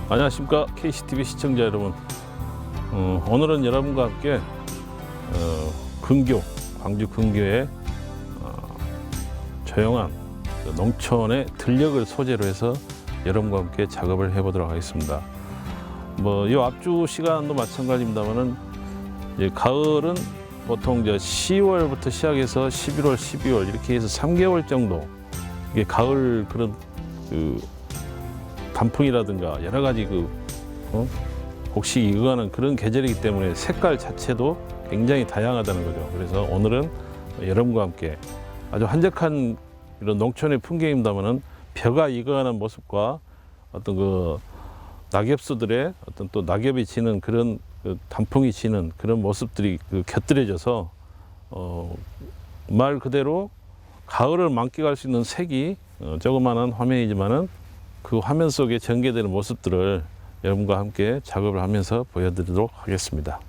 안녕하십니까 KCTV 시청자 여러분. 오늘은 여러분과 함께 근교, 광주 근교의 조용한 농촌의 들녘을 소재로 해서 여러분과 함께 작업을 해보도록 하겠습니다. 이 앞주 시간도 마찬가지입니다만은 가을은 보통 이제 10월부터 시작해서 11월, 12월 이렇게 해서 3개월 정도 이게 가을 그런 단풍이라든가 여러 가지 혹시 익어가는 그런 계절이기 때문에 색깔 자체도 굉장히 다양하다는 거죠. 그래서 오늘은 여러분과 함께 아주 한적한 이런 농촌의 풍경입니다만은 벼가 익어가는 모습과 어떤 낙엽수들의 어떤 또 낙엽이 지는 그런 단풍이 지는 그런 모습들이 곁들여져서 말 그대로 가을을 만끽할 수 있는 색이 조그마한 화면이지만은 그 화면 속에 전개되는 모습들을 여러분과 함께 작업을 하면서 보여드리도록 하겠습니다.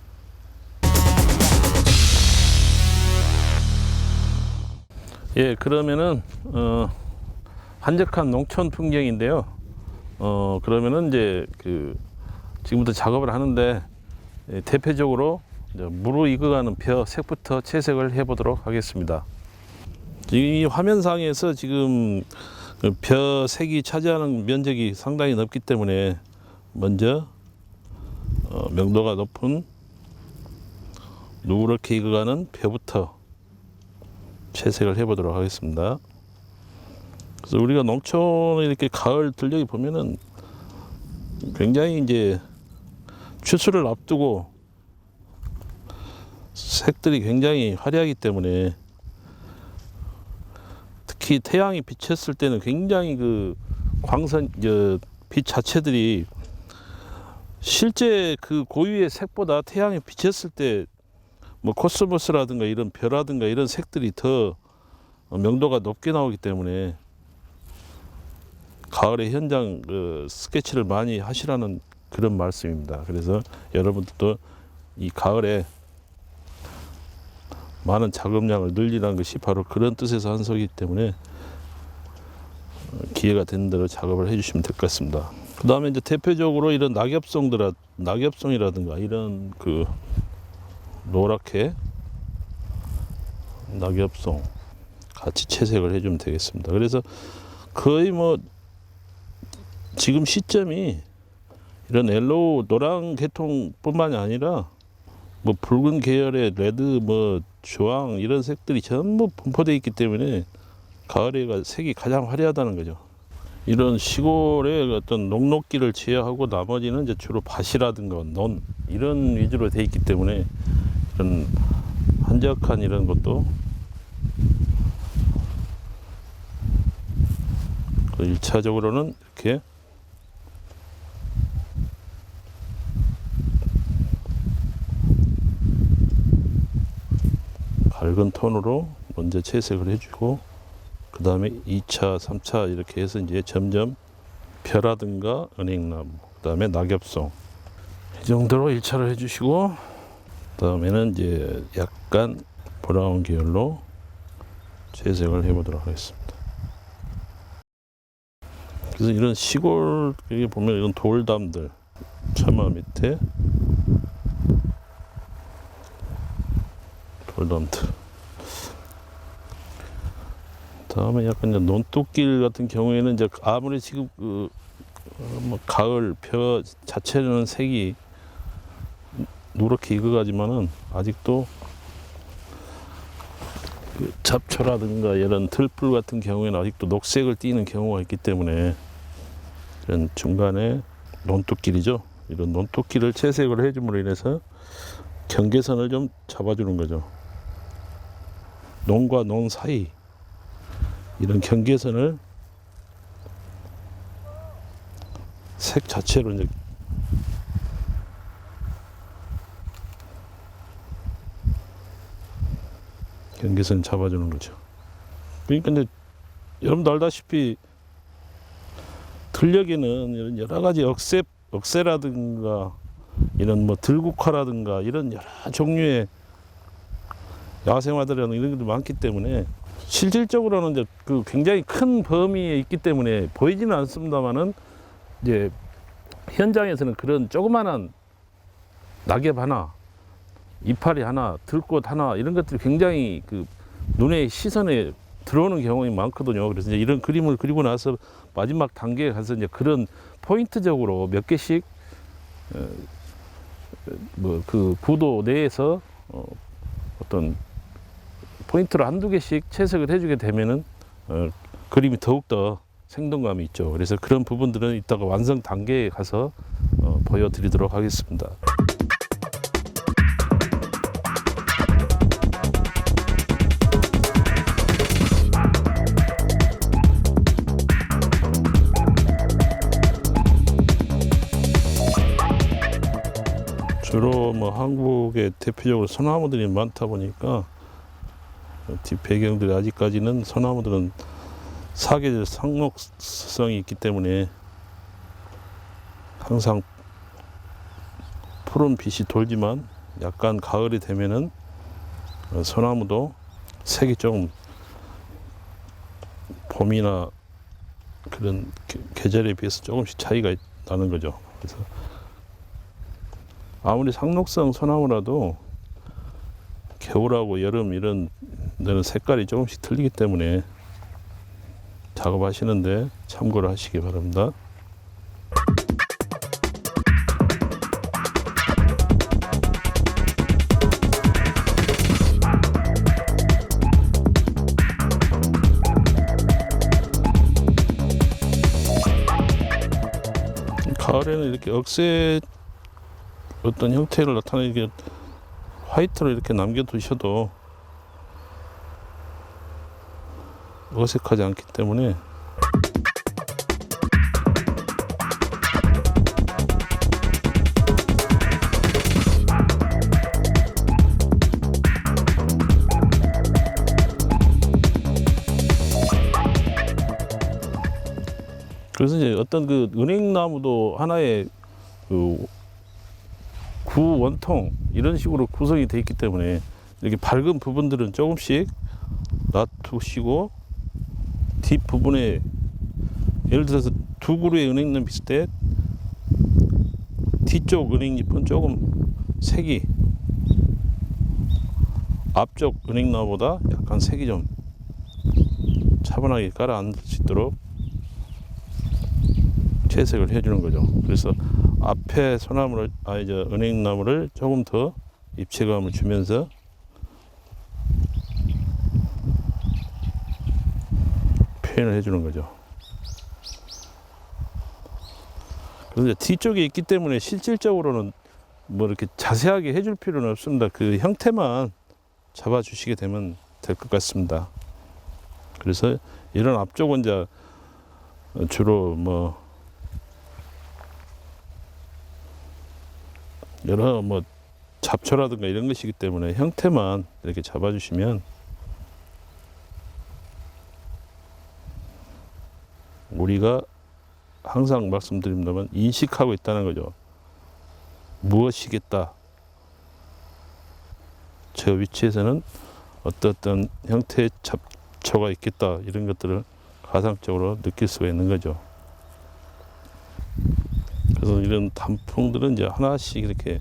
그러면은 한적한 농촌 풍경인데요. 그러면은 이제 지금부터 작업을 하는데 대표적으로 무르 익어가는 벼 색부터 채색을 해보도록 하겠습니다. 이 화면상에서 지금 벼 색이 차지하는 면적이 상당히 넓기 때문에 먼저 명도가 높은 누렇게 익어가는 벼부터 채색을 해보도록 하겠습니다. 그래서 우리가 농촌에 이렇게 가을 들녘이 보면은 굉장히 이제 추수를 앞두고 색들이 굉장히 화려하기 때문에 특히 태양이 비쳤을 때는 굉장히 광선 빛 자체들이 실제 고유의 색보다 태양이 비쳤을 때 코스모스라든가 이런 벼라든가 이런 색들이 더 명도가 높게 나오기 때문에 가을의 현장 스케치를 많이 하시라는 그런 말씀입니다. 그래서 여러분들도 이 가을에 많은 작업량을 늘리라는 것이 바로 그런 뜻에서 한 소리이기 때문에 기회가 되는 대로 작업을 해주시면 될 것 같습니다. 그 다음에 이제 대표적으로 이런 낙엽송이라든가 이런 노랗게 낙엽송 같이 채색을 해주면 되겠습니다. 그래서 거의 지금 시점이 이런 옐로우 노란 계통뿐만이 아니라 붉은 계열의 레드 주황 이런 색들이 전부 분포되어 있기 때문에 가을에 색이 가장 화려하다는 거죠. 이런 시골의 어떤 녹록기를 제외하고 나머지는 이제 주로 밭이라든가 논 이런 위주로 되어 있기 때문에 이런 한적한 이런 것도 1차적으로는 이렇게 밝은 톤으로 먼저 채색을 해주고 그 다음에 2차, 3차 이렇게 해서 이제 점점 벼라든가 은행나무, 그 다음에 낙엽송 이 정도로 1차를 해주시고 그 다음에는 이제 약간 브라운 계열로 채색을 해보도록 하겠습니다. 그래서 이런 시골 여기 보면 이런 돌담들 처마 밑에 돌담들 다음에 약간 이제 논뚝길 같은 경우에는 이제 아무리 지금 가을 벼 자체는 색이 누렇게 익어가지만은 아직도 잡초라든가 이런 들풀 같은 경우에는 아직도 녹색을 띠는 경우가 있기 때문에 이런 중간에 논뚝길이죠. 이런 논뚝길을 채색을 해줌으로 인해서 경계선을 좀 잡아주는 거죠. 논과 논 사이 이런 경계선을 색 자체로 이제 경계선 잡아주는 거죠. 그러니까 이제 여러분도 알다시피 들녘에는 이런 여러 가지 억새라든가 이런 들국화라든가 이런 여러 종류의 야생화들이라는 이런 것들이 많기 때문에 실질적으로는 이제 굉장히 큰 범위에 있기 때문에 보이지는 않습니다만은 이제 현장에서는 그런 조그마한 낙엽 하나, 이파리 하나, 들꽃 하나 이런 것들이 굉장히 그 눈의 시선에 들어오는 경우가 많거든요. 그래서 이제 이런 그림을 그리고 나서 마지막 단계에 가서 이제 그런 포인트적으로 몇 개씩 뭐 그 구도 내에서 어떤 포인트로 한두 개씩 채색을 해주게 되면은 그림이 더욱더 생동감이 있죠. 그래서 그런 부분들은 이따가 완성 단계에 가서 보여드리도록 하겠습니다. 주로 뭐 한국에 대표적으로 소나무들이 많다 보니까 뒷 배경들이 아직까지는 소나무들은 사계절 상록성이 있기 때문에 항상 푸른 빛이 돌지만 약간 가을이 되면은 소나무도 색이 조금 봄이나 그런 계절에 비해서 조금씩 차이가 나는 거죠. 그래서 아무리 상록성 소나무라도 겨울하고 여름 이런 데는 색깔이 조금씩 틀리기 때문에 작업하시는데 참고를 하시기 바랍니다. 가을에는 이렇게 억새 어떤 형태를 나타내게 화이트로 이렇게 남겨두셔도 어색하지 않기 때문에 그래서 이제 어떤 그 은행나무도 하나의 그 구원통 이런 식으로 구성이 되어 있기 때문에 이렇게 밝은 부분들은 조금씩 놔두시고 뒷부분에 예를 들어서 두 그루의 은행잎 있을 때 뒤쪽 은행잎은 조금 색이 앞쪽 은행나무보다 약간 색이 좀 차분하게 깔아앉을 수 있도록 채색을 해주는 거죠. 그래서 앞에 소나무를 은행나무를 조금 더 입체감을 주면서 표현을 해주는 거죠. 그런데 뒤쪽에 있기 때문에 실질적으로는 뭐 이렇게 자세하게 해줄 필요는 없습니다. 그 형태만 잡아주시게 되면 될 것 같습니다. 그래서 이런 앞쪽은 이제 주로 뭐 여러 뭐 잡초라든가 이런 것이기 때문에 형태만 이렇게 잡아주시면 우리가 항상 말씀드립니다만 인식하고 있다는 거죠. 무엇이겠다. 저 위치에서는 어떤 형태의 잡초가 있겠다. 이런 것들을 가상적으로 느낄 수가 있는 거죠. 그래서 이런 단풍들은 이제 하나씩 이렇게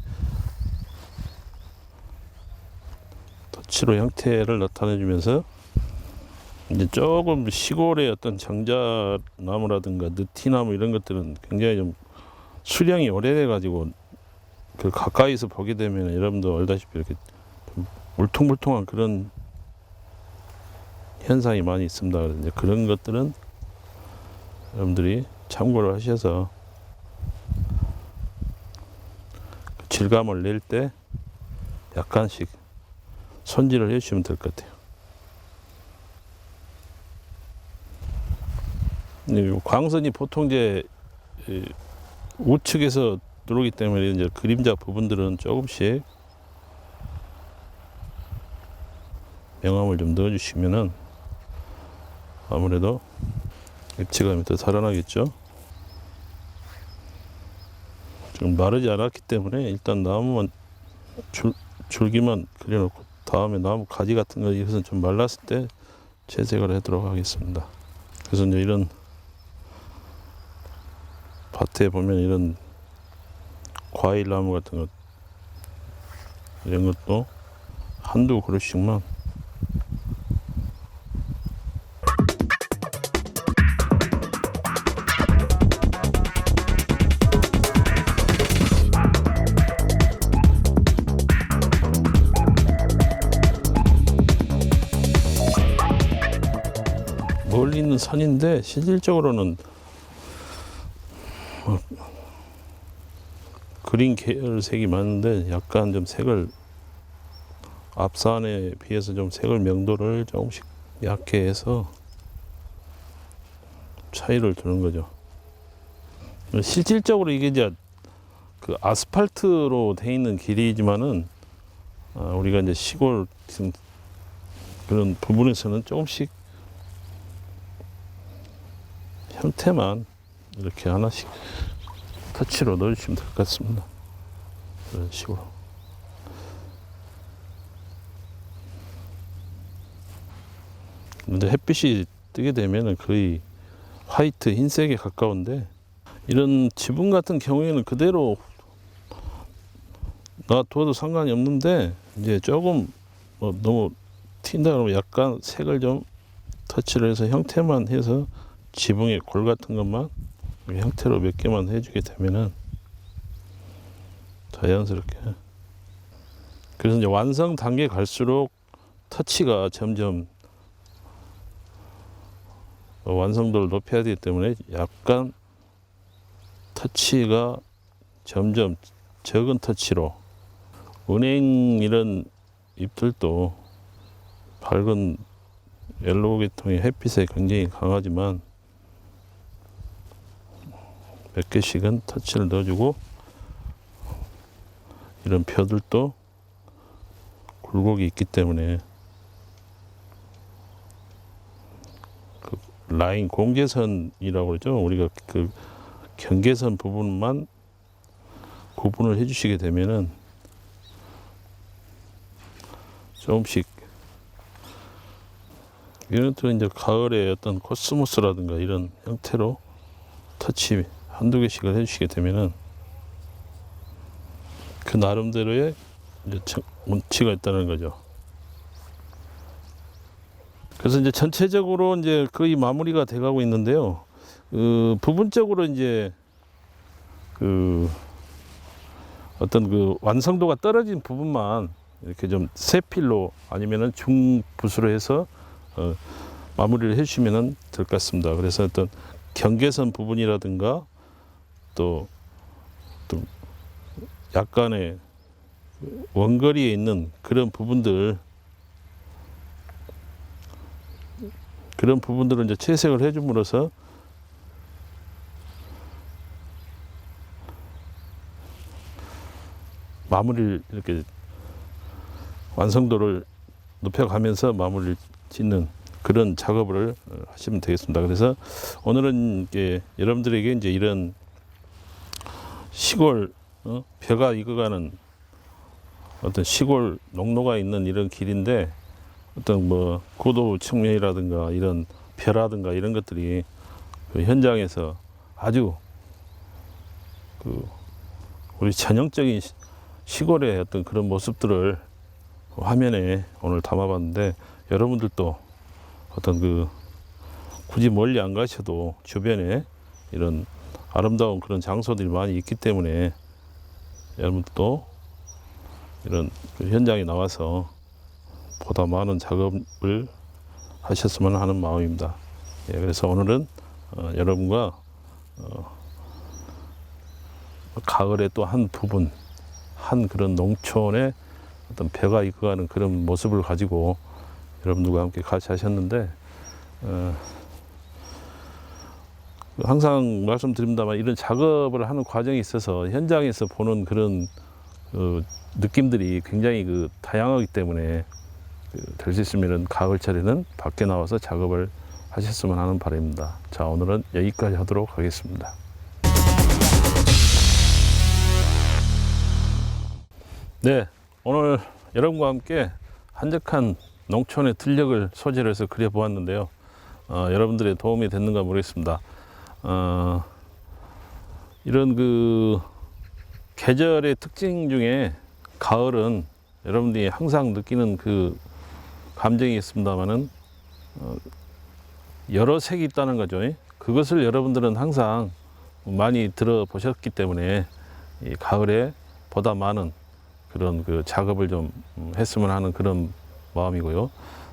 덧치로 형태를 나타내 주면서 이제 조금 시골의 어떤 장자나무라든가 느티나무 이런 것들은 굉장히 좀 수령이 오래돼 가지고 그 가까이서 보게 되면 여러분도 알다시피 이렇게 좀 울퉁불퉁한 그런 현상이 많이 있습니다. 그래서 이제 그런 것들은 여러분들이 참고를 하셔서 질감을 낼 때 약간씩 손질을 해주시면 될 것 같아요. 광선이 보통 이제 우측에서 들어오기 때문에 이제 그림자 부분들은 조금씩 명암을 좀 넣어주시면은 아무래도 입체감이 더 살아나겠죠. 지금 마르지 않았기 때문에 일단 나무만 줄기만 그려놓고 다음에 나무 가지 같은 거 이것은 좀 말랐을 때 채색을 하도록 하겠습니다. 그래서 이제 이런 밭에 보면 이런 과일 나무 같은 것 이런 것도 한두 그릇씩만. 멀리 있는 산인데 실질적으로는 그린 계열색이 많은데 약간 좀 색을 앞산에 비해서 좀 색을 명도를 조금씩 얕게 해서 차이를 두는 거죠. 실질적으로 이게 이제 그 아스팔트로 돼 있는 길이지만은 우리가 이제 시골 그런 부분에서는 조금씩 형태만 이렇게 하나씩 터치로 넣어주시면 될 것 같습니다. 이런 식으로. 근데 햇빛이 뜨게 되면은 거의 화이트 흰색에 가까운데, 이런 지붕 같은 경우에는 그대로 놔둬도 상관이 없는데, 이제 조금 너무 튄다 그러면 약간 색을 좀 터치를 해서 형태만 해서 지붕의 골 같은 것만 형태로 몇 개만 해주게 되면은 자연스럽게. 그래서 이제 완성 단계 갈수록 터치가 점점 완성도를 높여야 되기 때문에 약간 터치가 점점 적은 터치로, 은행 이런 잎들도 밝은 옐로우 계통의 햇빛에 굉장히 강하지만 몇 개씩은 터치를 넣어주고, 이런 벼들도 굴곡이 있기 때문에 그 라인 공제선이라고 그러죠. 우리가 그 경계선 부분만 구분을 해주시게 되면은 조금씩, 이런 것들은 이제 가을에 어떤 코스모스라든가 이런 형태로 터치 한두 개씩을 해주시게 되면은 그 나름대로의 이제 운치가 있다는 거죠. 그래서 이제 전체적으로 이제 거의 마무리가 돼가고 있는데요. 그 부분적으로 이제 그 어떤 그 완성도가 떨어진 부분만 이렇게 좀 세필로 아니면은 중붓으로 해서 마무리를 해주시면 될 것 같습니다. 그래서 어떤 경계선 부분이라든가 또 약간의 원거리에 있는 그런 부분들을 이제 채색을 해줌으로써 마무리를 이렇게 완성도를 높여가면서 마무리를 짓는 그런 작업을 하시면 되겠습니다. 그래서 오늘은 이제 여러분들에게 이제 이런 시골 벼가 익어가는 어떤 시골 농로가 있는 이런 길인데, 어떤 뭐 고도 측면이라든가 이런 벼라든가 이런 것들이 그 현장에서 아주 그 우리 전형적인 시골의 어떤 그런 모습들을 화면에 오늘 담아봤는데, 여러분들도 어떤 그 굳이 멀리 안 가셔도 주변에 이런 아름다운 그런 장소들이 많이 있기 때문에 여러분들도 이런 그 현장에 나와서 보다 많은 작업을 하셨으면 하는 마음입니다. 예, 그래서 오늘은 여러분과 가을의 또 한 부분, 한 그런 농촌의 어떤 벼가 익어가는 그런 모습을 가지고 여러분들과 함께 같이 하셨는데, 항상 말씀드립니다만 이런 작업을 하는 과정에 있어서 현장에서 보는 그런 느낌들이 굉장히 그 다양하기 때문에 될 수 있으면 가을철에는 밖에 나와서 작업을 하셨으면 하는 바람입니다. 자, 오늘은 여기까지 하도록 하겠습니다. 네, 오늘 여러분과 함께 한적한 농촌의 들녘을 소재로 해서 그려보았는데요. 여러분들의 도움이 됐는가 모르겠습니다. 이런 그 계절의 특징 중에 가을은 여러분들이 항상 느끼는 그 감정이 있습니다만은 여러 색이 있다는 거죠. 그것을 여러분들은 항상 많이 들어보셨기 때문에 이 가을에 보다 많은 그런 그 작업을 좀 했으면 하는 그런 마음이고요.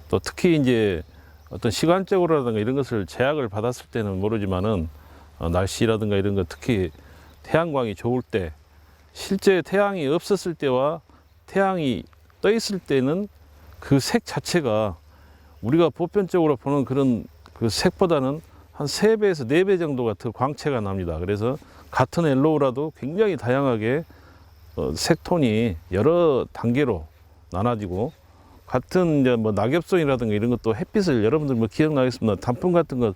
또 특히 이제 어떤 시간적으로라든가 이런 것을 제약을 받았을 때는 모르지만은 날씨라든가 이런 거 특히 태양광이 좋을 때, 실제 태양이 없었을 때와 태양이 떠 있을 때는 그 색 자체가 우리가 보편적으로 보는 그런 그 색보다는 한 3배에서 4배 정도가 더 광채가 납니다. 그래서 같은 옐로우라도 굉장히 다양하게 색톤이 여러 단계로 나눠지고, 같은 이제 뭐 낙엽송이라든가 이런 것도 햇빛을 여러분들 뭐 기억나겠습니다. 단풍 같은 거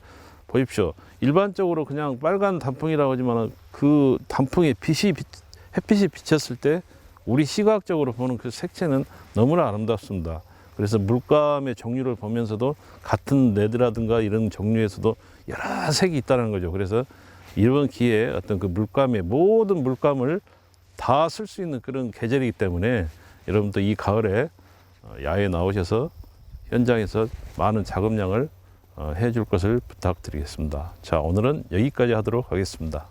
보십시오. 일반적으로 그냥 빨간 단풍이라고 하지만 그 단풍에 햇빛이 비쳤을 때 우리 시각적으로 보는 그 색채는 너무나 아름답습니다. 그래서 물감의 종류를 보면서도 같은 레드라든가 이런 종류에서도 여러 색이 있다는 거죠. 그래서 이번 기회에 어떤 그 물감의 모든 물감을 다 쓸 수 있는 그런 계절이기 때문에 여러분도 이 가을에 야외에 나오셔서 현장에서 많은 작업량을 해줄 것을 부탁드리겠습니다. 자, 오늘은 여기까지 하도록 하겠습니다.